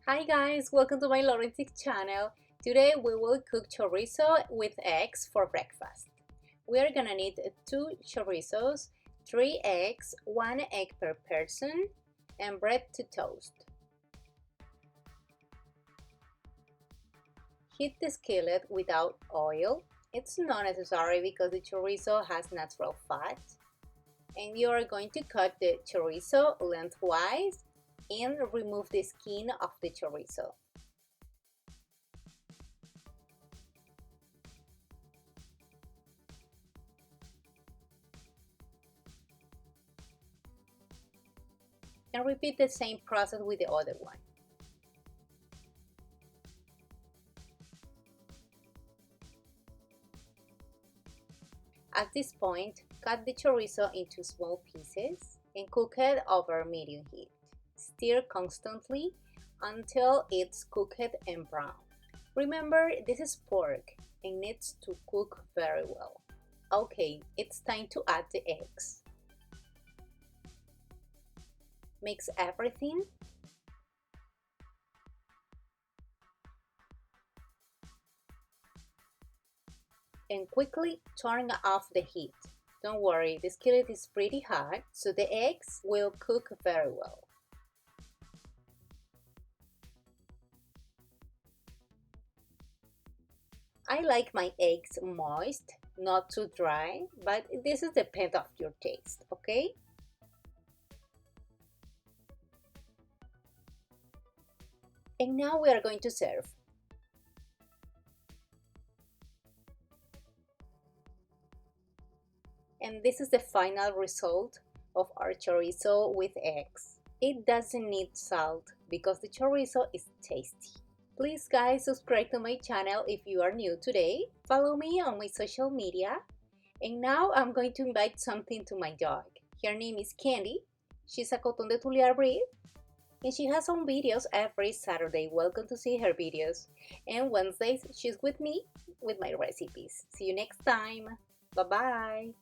Hi guys, welcome to my Lorentix channel. Today we will cook chorizo with eggs for breakfast. We are gonna need 2 chorizos, 3 eggs, 1 egg per person, and bread to toast. Heat the skillet without oil. It's not necessary because the chorizo has natural fat. And you are going to cut the chorizo lengthwise and remove the skin of the chorizo. And repeat the same process with the other one. At this point, cut the chorizo into small pieces and cook it over medium heat. Stir constantly until it's cooked and brown. Remember, this is pork and needs to cook very well. Okay, it's time to add the eggs. Mix everything. And quickly turn off the heat. Don't worry, the skillet is pretty hot, so the eggs will cook very well. I like my eggs moist, not too dry, but this is depend of your taste, okay? And now we are going to serve. And this is the final result of our chorizo with eggs. It doesn't need salt because the chorizo is tasty. Please guys, subscribe to my channel if you are new today. Follow me on my social media. And now I'm going to invite something to my dog. Her name is Candy. She's a Coton de Tuliar breed. And she has some videos every Saturday. Welcome to see her videos. And Wednesdays, she's with me with my recipes. See you next time. Bye-bye.